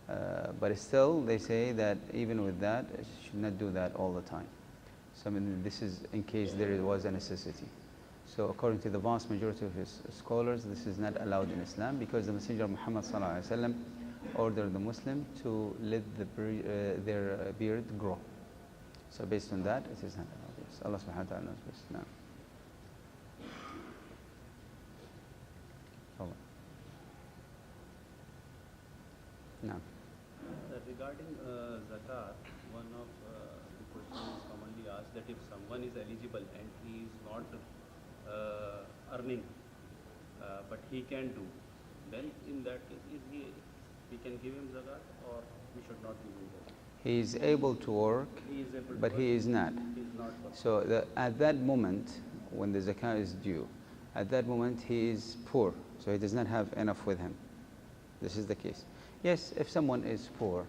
But still, they say that even with that, it should not do that all the time. So I mean, this is in case there was a necessity. So according to the vast majority of his scholars, this is not allowed in Islam because the Messenger of Muhammad ﷺ ordered the Muslim to let their beard grow. So based on that, it is not allowed. Yes. Allah subhanahu wa ta'ala knows best. No. No. Regarding zakat, one of the questions commonly asked that if someone is eligible and he is not earning, but he can do, then in that case, we can give him zakat or we should not give him zakat? He is able to work, but he is not. So at that moment, when the zakah is due, at that moment he is poor, so he does not have enough with him. This is the case. Yes, if someone is poor,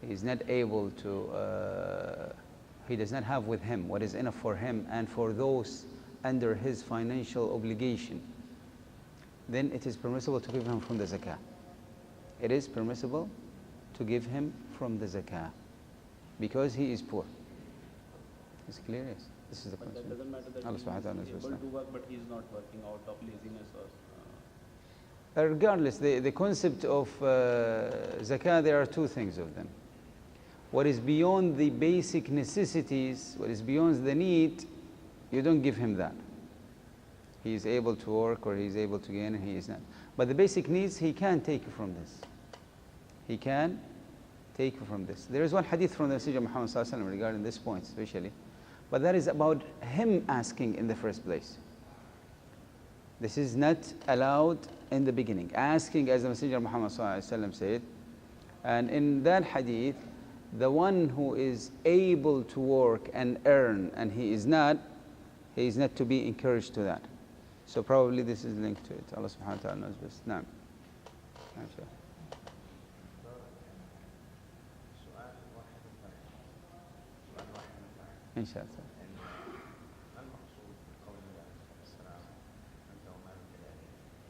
he is not able to, he does not have with him what is enough for him and for those under his financial obligation, then it is permissible to give him from the zakah. It is permissible to give him from the zakah because he is poor. It's clear, yes. This is the question. That doesn't matter that he is able to work, but he is not working out of laziness or... Regardless, the concept of zakah, there are two things of them. What is beyond the basic necessities, what is beyond the need, you don't give him that. He is able to work or he is able to gain and he is not. But the basic needs, he can take from this. He can take from this. There is one hadith from the Messenger of Muhammad ﷺ regarding this point especially, but that is about him asking in the first place. This is not allowed in the beginning. Asking, as the Messenger of Muhammad ﷺ said, and in that hadith, the one who is able to work and earn and he is not to be encouraged to that. So probably this is linked to it. Allah subhanahu wa ta'ala knows best. Naam. Inshallah.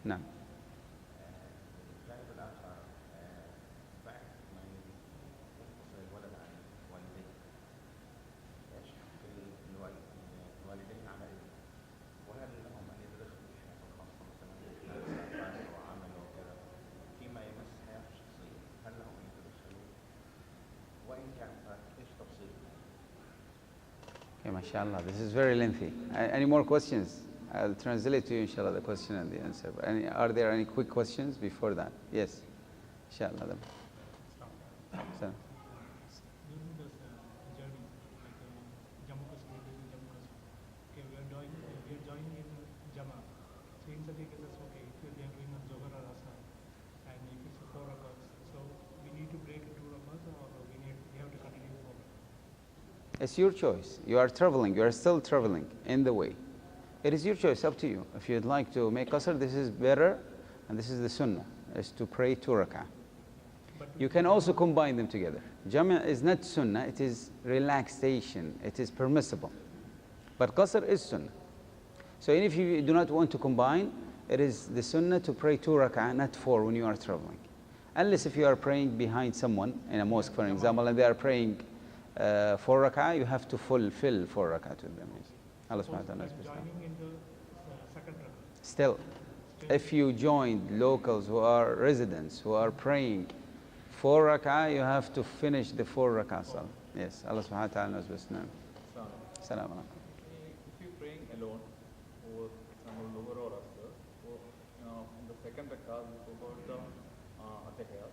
نعم. Okay, mashallah, this is very lengthy. Any more questions? I'll translate to you, inshallah, the question and the answer. But are there any quick questions before that? Yes, inshallah. So. During this journey, like Jammu Kashmir, okay, we are joining in Jama. So in such a cases, okay, if we are doing a Zohar or Asar, and if it's 4 rakats, so we need to break 2 rakats or we have to continue 4. It's your choice. You are traveling. You are still traveling in the way. It is your choice, up to you. If you'd like to make qasr, this is better, and this is the sunnah, is to pray 2 rak'ah. You can also combine them together. Jama' is not sunnah, it is relaxation, it is permissible. But qasr is sunnah. So if you do not want to combine, it is the sunnah to pray 2 rak'ah, not 4 when you are traveling. Unless if you are praying behind someone in a mosque, for example, and they are praying 4 rak'ah, you have to fulfill 4 rak'ah to them. Allah subhanahu wa ta'ala. Joining in the second rak'ah. Still, if you joined locals who are residents, who are praying 4 rak'ah, you have to finish the 4 rak'ah salah. Yes, Allah subhanahu wa ta'ala knows best. Salam alaikum. If you're praying alone, or some lower or after, or in the second rak'ah, we forgot the atahiyat,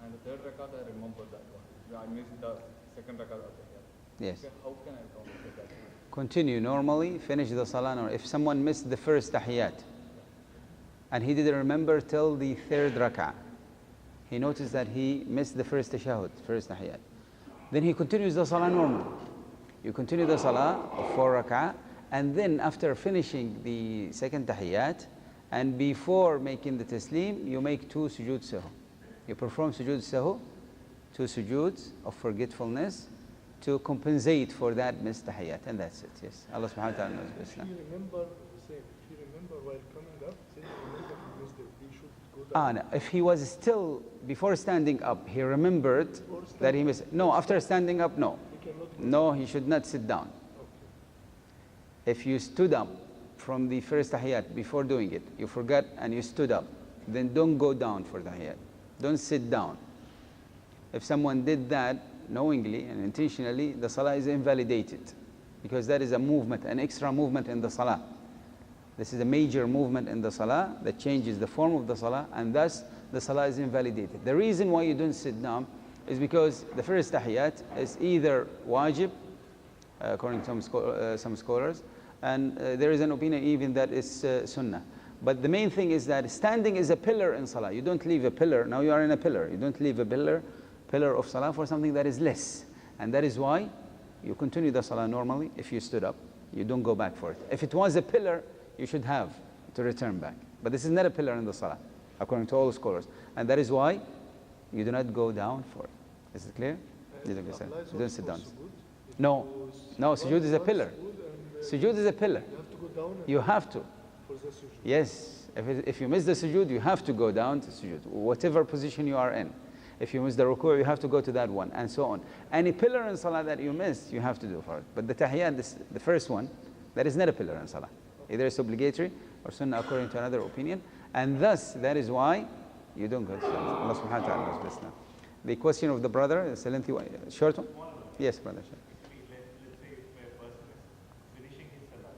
and the third rak'ah, I remember that one. I missed the second rak'ah atahiyat. Yes. Okay, how can I count that? Continue normally, finish the salah. Or if someone missed the first tahiyat, and he didn't remember till the third rak'ah, he noticed that he missed the first tashahud, first tahiyat. Then he continues the salah normally. You continue the salah of 4 rak'ah, and then after finishing the second tahiyat, and before making the taslim, you make 2 sujood sahu. You perform sujood sahu, 2 sujoods of forgetfulness, to compensate for that missed tahiyat, and that's it. Yes, Allah subhanahu wa ta'ala knows best. If you remember, while coming up, say you remember you missed it, you should go No. If he was still, before standing up, he remembered that he missed. No, after standing up, no. No, he should not sit down. If you stood up from the first tahiyyat before doing it, you forgot and you stood up, then don't go down for tahiyyat. Don't sit down. If someone did that knowingly and intentionally, the salah is invalidated because that is a movement, an extra movement in the salah. This is a major movement in the salah that changes the form of the salah, and thus the salah is invalidated. The reason why you don't sit down is because the first tahiyyat is either wajib, according to some scholars, and there is an opinion even that is sunnah. But the main thing is that standing is a pillar in salah. You don't leave a pillar. Now you are in a pillar. You don't leave a pillar of salah for something that is less. And that is why you continue the salah normally. If you stood up, you don't go back for it. If it was a pillar, you should have to return back. But this is not a pillar in the salah, according to all scholars. And that is why you do not go down for it. Is it clear? You don't sit down. No, sujood is a pillar. Sujood is a pillar. You have to go down. You have to. For the sujood. Yes. If you miss the sujood, you have to go down to sujood, whatever position you are in. If you miss the ruku', you have to go to that one, and so on. Any pillar in salah that you missed, you have to do for it. But the tahiyyat, the first one, that is not a pillar in salah. Either it's obligatory or sunnah according to another opinion. And thus, that is why you don't go to salah. Allah subhanahu wa ta'ala knows best now. The question of the brother, is a lengthy one. Short one? Yes, brother. Let's say if a person is finishing his salah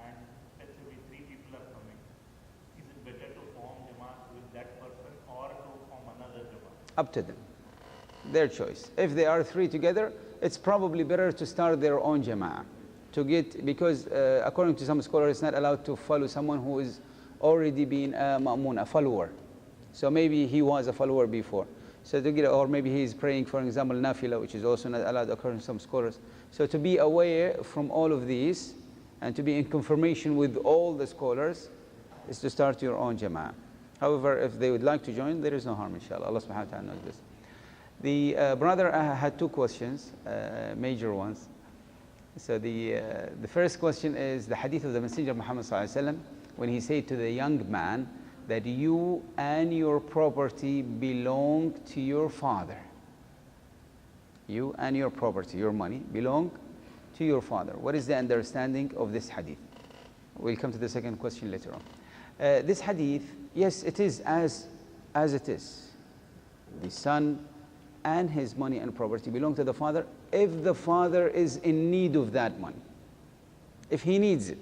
and let's say 3 people are coming, is it better to form Jamaat with that person or to form another Jamaat? Up to them. Their choice. If they are 3 together, it's probably better to start their own Jama'ah. Because according to some scholars, it's not allowed to follow someone who is already been a ma'mun, a follower. So maybe he was a follower before. So to get, or maybe he is praying, for example, nafila, which is also not allowed according to some scholars. So to be aware from all of these and to be in confirmation with all the scholars is to start your own jama'ah. However, if they would like to join, there is no harm, inshallah. Allah subhanahu wa ta'ala knows this. The brother had 2 questions, major ones. So the first question is the hadith of the Messenger of Muhammad sallallahu alaihi wasallam when he said to the young man that you and your property belong to your father. You and your property, your money, belong to your father. What is the understanding of this hadith? We'll come to the second question later on. This hadith, yes, it is as it is. The son and his money and property belong to the father if the father is in need of that money. If he needs it.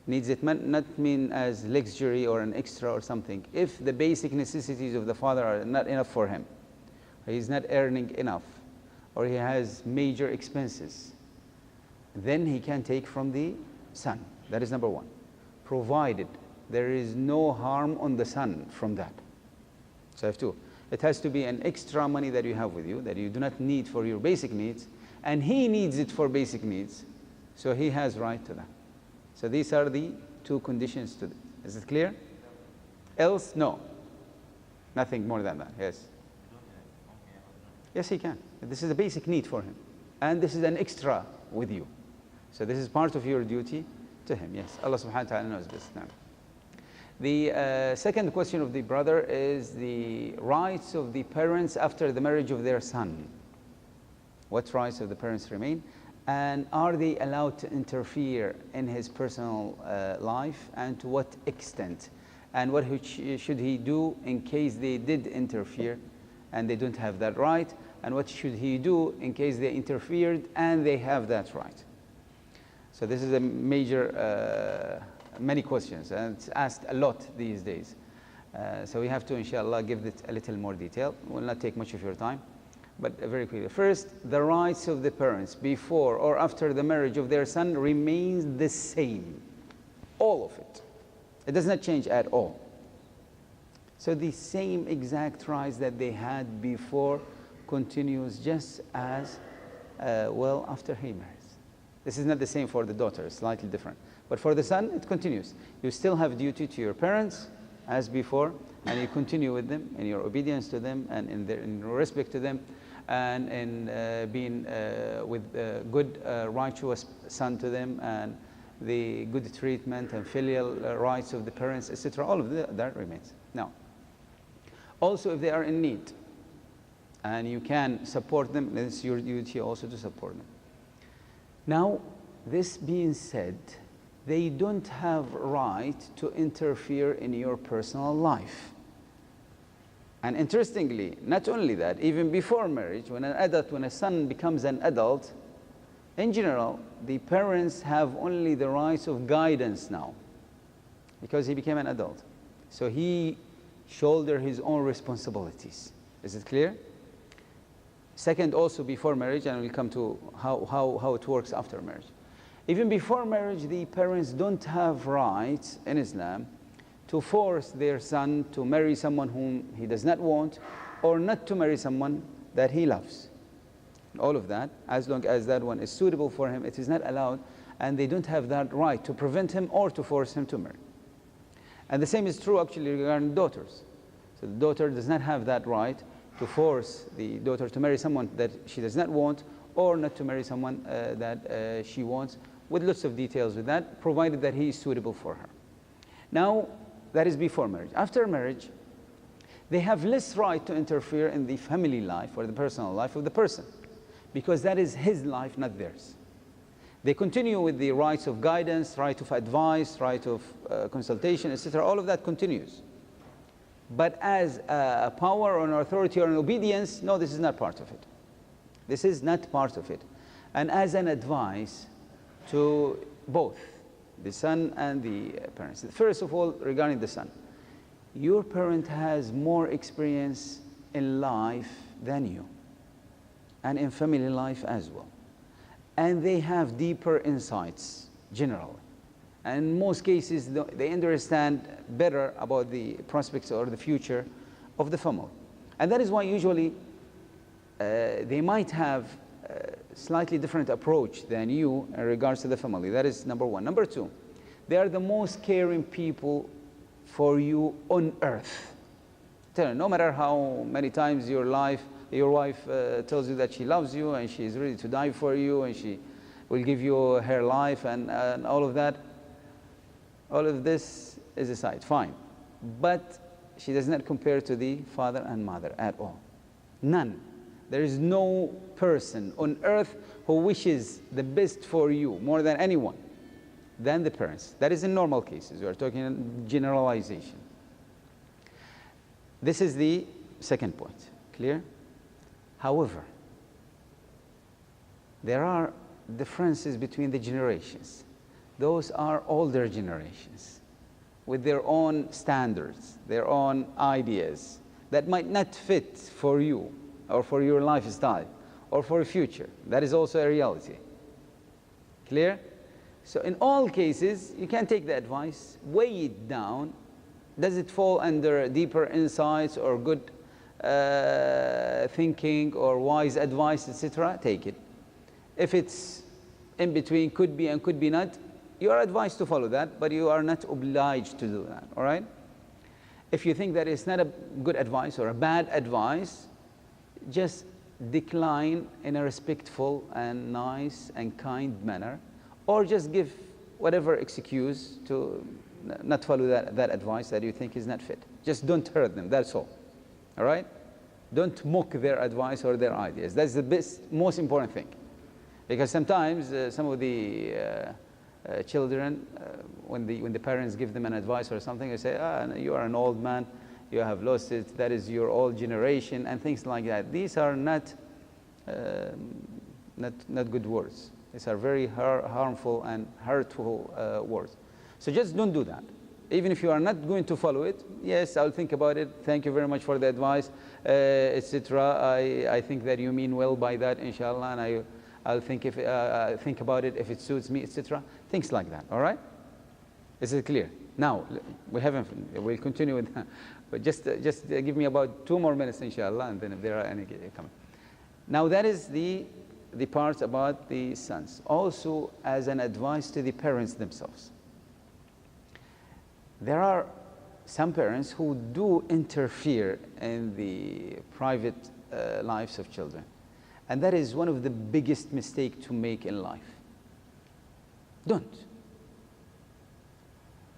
Needs it not mean as luxury or an extra or something. If the basic necessities of the father are not enough for him, or he's not earning enough, or he has major expenses, then he can take from the son. That is number 1. Provided there is no harm on the son from that. So I have 2. It has to be an extra money that you have with you, that you do not need for your basic needs, and he needs it for basic needs, so he has right to that. So these are the 2 conditions to this. Is it clear? Else, no. Nothing more than that, yes. Yes, he can. This is a basic need for him. And this is an extra with you. So this is part of your duty to him, yes. Allah subhanahu wa ta'ala knows this now. The second question of the brother is the rights of the parents after the marriage of their son. What rights of the parents remain? And are they allowed to interfere in his personal life, and to what extent? And what should he do in case they did interfere and they don't have that right? And what should he do in case they interfered and they have that right? So this is a major, many questions, and it's asked a lot these days. So we have to, inshallah, give it a little more detail. It will not take much of your time. But very quickly. First, the rights of the parents before or after the marriage of their son remains the same. All of it. It does not change at all. So the same exact rights that they had before continues just as well after he marries. This is not the same for the daughter, it's slightly different. But for the son, it continues. You still have duty to your parents as before, and you continue with them in your obedience to them and in your respect to them, and in being with good, righteous son to them, and the good treatment and filial rights of the parents, etc. All of that remains. Now, also if they are in need and you can support them, then it's your duty also to support them. Now, this being said, they don't have right to interfere in your personal life. And interestingly, not only that, even before marriage, when a son becomes an adult, in general, the parents have only the rights of guidance now, because he became an adult. So he shoulders his own responsibilities. Is it clear? Second, also before marriage, and we'll come to how it works after marriage. Even before marriage, the parents don't have rights in Islam to force their son to marry someone whom he does not want, or not to marry someone that he loves. All of that, as long as that one is suitable for him, it is not allowed, and they don't have that right to prevent him or to force him to marry. And the same is true actually regarding daughters. So the daughter does not have that right to force the daughter to marry someone that she does not want, or not to marry someone that she wants, with lots of details with that, provided that he is suitable for her. Now, that is before marriage. After marriage, they have less right to interfere in the family life or the personal life of the person, because that is his life, not theirs. They continue with the rights of guidance, right of advice, right of consultation, etc. All of that continues. But as a power or an authority or an obedience, no, this is not part of it. This is not part of it. And as an advice to both the son and the parents. First of all, regarding the son, your parent has more experience in life than you, and in family life as well. And they have deeper insights, generally. And in most cases, they understand better about the prospects or the future of the family. And that is why usually they might have a slightly different approach than you in regards to the family. That is number one. Number two, they are the most caring people for you on earth. No matter how many times your wife tells you that she loves you and she is ready to die for you and she will give you her life and all of that, all of this is aside, fine. But she does not compare to the father and mother at all. None. There is no person on earth who wishes the best for you more than anyone than the parents. That is in normal cases. We are talking in generalization. This is the second point. Clear? However, there are differences between the generations. Those are older generations with their own standards, their own ideas that might not fit for you or for your lifestyle or for the future. That is also a reality. Clear? So in all cases, you can take the advice, weigh it down. Does it fall under deeper insights or good thinking or wise advice, etc.? Take it. If it's in between, could be and could be not, you are advised to follow that, but you are not obliged to do that, all right? If you think that it's not a good advice or a bad advice, just decline in a respectful and nice and kind manner, or just give whatever excuse to not follow that advice that you think is not fit. Just don't hurt them, that's all right? Don't mock their advice or their ideas. That's the most important thing. Because sometimes some of the children, when the parents give them an advice or something, they say, you are an old man, you have lost it, that is your old generation, and things like that. These are not good words. These are very harmful and hurtful words. So just don't do that. Even if you are not going to follow it, yes, I'll think about it. Thank you very much for the advice, etc. I think that you mean well by that, inshallah, and I'll think about it if it suits me, etc. Things like that. All right? Is it clear? Now we'll continue with that. But just give me about 2 more minutes, inshallah, and then if there are any coming. Now that is the part about the sons. Also, as an advice to the parents themselves. There are some parents who do interfere in the private lives of children. And that is one of the biggest mistakes to make in life. Don't.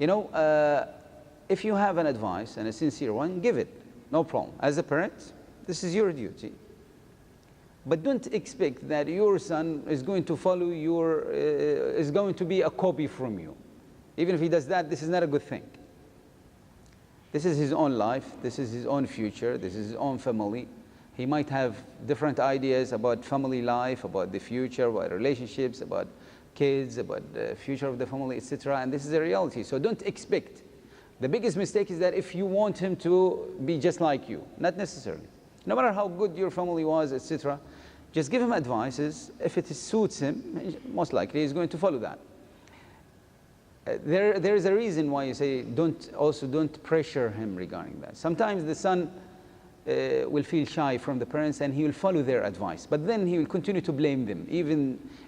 You know, if you have an advice and a sincere one, give it. No problem. As a parent, this is your duty. But don't expect that your son is going to follow is going to be a copy from you. Even if he does that, this is not a good thing. This is his own life. This is his own future. This is his own family. He might have different ideas about family life, about the future, about relationships, about kids, about the future of the family, etc. And this is a reality. So don't expect. The biggest mistake is that if you want him to be just like you, not necessarily. No matter how good your family was, etc., just give him advices. If it suits him, most likely he's going to follow that. There is a reason why you say don't pressure him regarding that. Sometimes the son will feel shy from the parents and he will follow their advice, but then he will continue to blame them,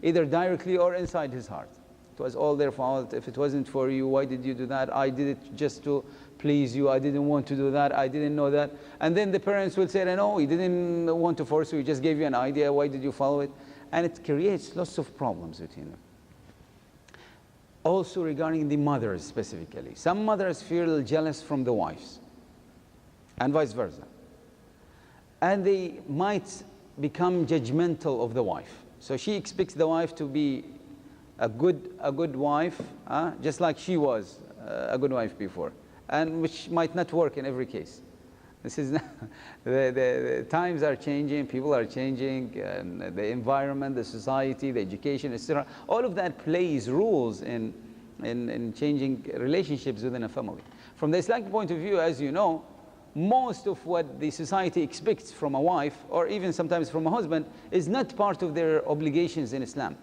either directly or inside his heart. It was all their fault. If it wasn't for you, why did you do that? I did it just to please you. I didn't want to do that. I didn't know that. And then the parents will say, no, he didn't want to force you. He just gave you an idea. Why did you follow it? And it creates lots of problems between them. Also regarding the mothers specifically. Some mothers feel jealous from the wives and vice versa. And they might become judgmental of the wife. So she expects the wife to be a good wife, just like she was a good wife before, and which might not work in every case. This is not, the times are changing, people are changing, and the environment, the society, the education, etc. All of that plays roles in changing relationships within a family. From the Islamic point of view, as you know, most of what the society expects from a wife, or even sometimes from a husband, is not part of their obligations in Islam.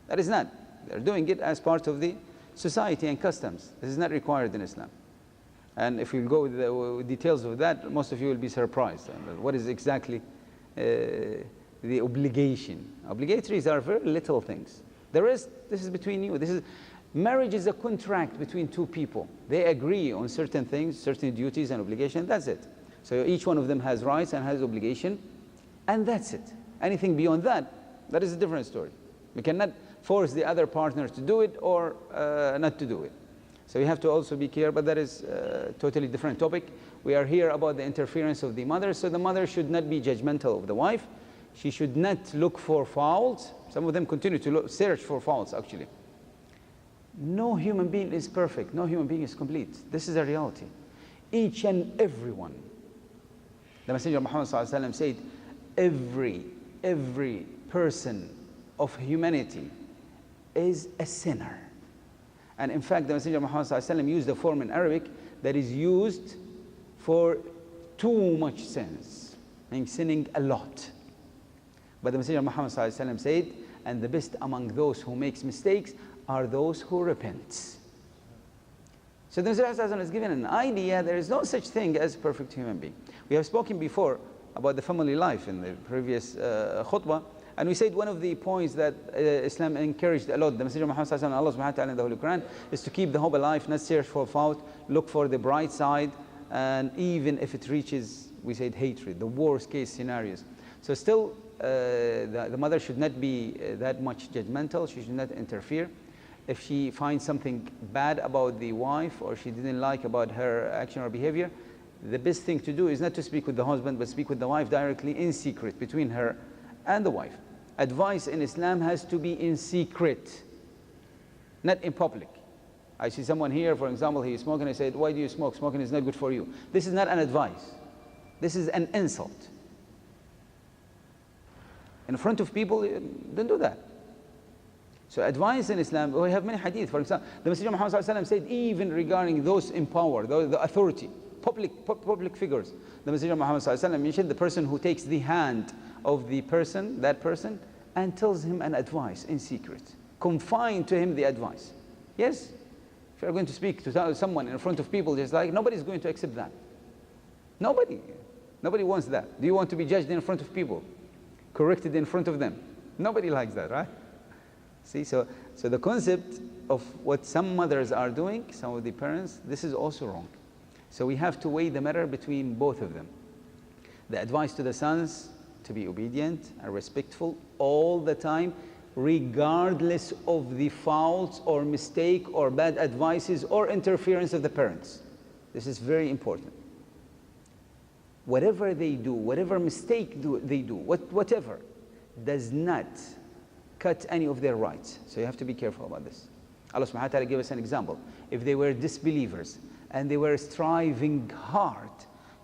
That is not. They're doing it as part of the society and customs. This is not required in Islam. And if you go with the details of that, most of you will be surprised. What is exactly the obligation? Obligatories are very little things. The rest, this is between you. Marriage is a contract between two people. They agree on certain things, certain duties and obligations. That's it. So each one of them has rights and has obligation, and that's it. Anything beyond that, that is a different story. We cannot force the other partner to do it or not to do it. So you have to also be careful, but that is a totally different topic. We are here about the interference of the mother. So the mother should not be judgmental of the wife. She should not look for faults. Some of them continue to search for faults, actually. No human being is perfect. No human being is complete. This is a reality. Each and every one. The Messenger of Muhammad ﷺ said, every person of humanity is a sinner. And in fact, the Messenger of Muhammad ﷺ used a form in Arabic that is used for too much sins, meaning sinning a lot. But the Messenger of Muhammad ﷺ said, and the best among those who makes mistakes are those who repent. So the Messenger ﷺ has given an idea there is no such thing as a perfect human being. We have spoken before about the family life in the previous khutbah. And we said one of the points that Islam encouraged a lot, the Messenger of Muhammad sallallahu alaihi wasallam, Allah subhanahu wa ta'ala in the Holy Quran, is to keep the hope alive, not search for fault, look for the bright side, and even if it reaches, we said hatred, the worst case scenarios. So still, the mother should not be that much judgmental, she should not interfere. If she finds something bad about the wife or she didn't like about her action or behavior, the best thing to do is not to speak with the husband, but speak with the wife directly in secret between her and the wife. Advice in Islam has to be in secret, not in public. I see someone here, for example, he is smoking. I said, why do you smoke? Smoking is not good for you. This is not an advice. This is an insult. In front of people, don't do that. So advice in Islam, we have many hadith. For example, the Messenger of Muhammad ﷺ said, even regarding those in power, the authority, public figures, the Messenger of Muhammad ﷺ mentioned the person who takes the hand of that person, and tells him an advice in secret. Confine to him the advice. Yes, if you're going to speak to someone in front of people, just like, nobody's going to accept that. Nobody wants that. Do you want to be judged in front of people? Corrected in front of them? Nobody likes that, right? See, so the concept of what some mothers are doing, some of the parents, this is also wrong. So we have to weigh the matter between both of them. The advice to the sons, to be obedient and respectful all the time, regardless of the faults or mistake or bad advices or interference of the parents. This is very important. Whatever they do, whatever mistake they do, whatever, does not cut any of their rights. So you have to be careful about this. Allah subhanahu wa ta'ala gave us an example. If they were disbelievers and they were striving hard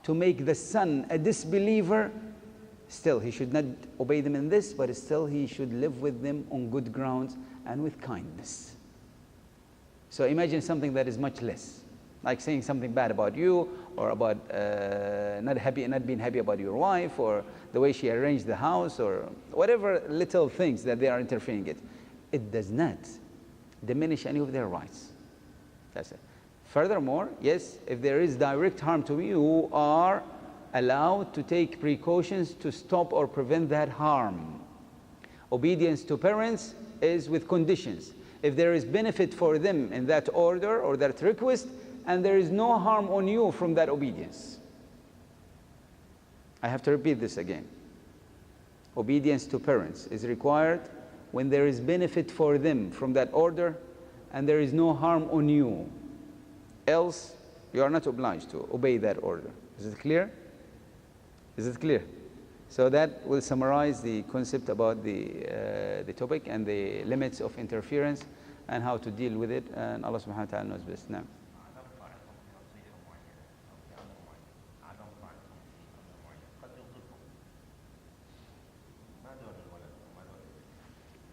to make the son a disbeliever, still he should not obey them in this, but still he should live with them on good grounds and with kindness. So imagine something that is much less, like saying something bad about you, or about not being happy about your wife, or the way she arranged the house, or whatever little things that they are interfering in. It does not diminish any of their rights. That's it. Furthermore, yes, if there is direct harm to you, you are allowed to take precautions to stop or prevent that harm. Obedience to parents is with conditions. If there is benefit for them in that order or that request, and there is no harm on you from that obedience. I have to repeat this again. Obedience to parents is required when there is benefit for them from that order and there is no harm on you. Else, you are not obliged to obey that order. Is it clear? Is it clear? So that will summarize the concept about the topic and the limits of interference and how to deal with it. And Allah subhanahu wa ta'ala knows best. Now,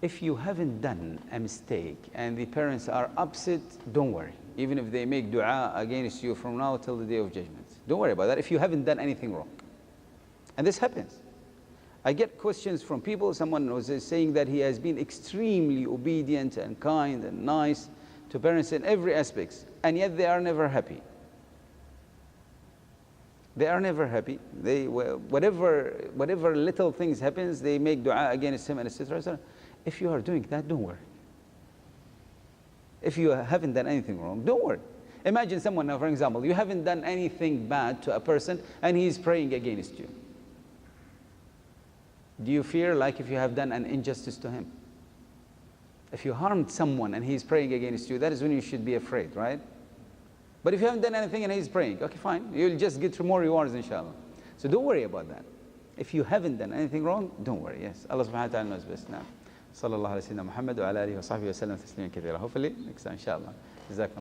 if you haven't done a mistake and the parents are upset, don't worry. Even if they make dua against you from now till the day of judgment. Don't worry about that if you haven't done anything wrong. And this happens. I get questions from people, someone was saying that he has been extremely obedient and kind and nice to parents in every aspect, and yet they are never happy. They are never happy. They, whatever little things happens, they make dua against him and etc. If you are doing that, don't worry. If you haven't done anything wrong, don't worry. Imagine someone now, for example, you haven't done anything bad to a person and he is praying against you. Do you fear like if you have done an injustice to him? If you harmed someone and he is praying against you, that is when you should be afraid, right? But if you haven't done anything and he is praying, okay, fine. You'll just get more rewards, inshallah. So don't worry about that. If you haven't done anything wrong, don't worry. Yes, Allah subhanahu wa ta'ala knows best. Now, sallallahu alayhi wa sallam Muhammad wa ala alihi wa sahbihi wa sallam tasliman kathira. Hopefully, next time, inshallah. Jazakum.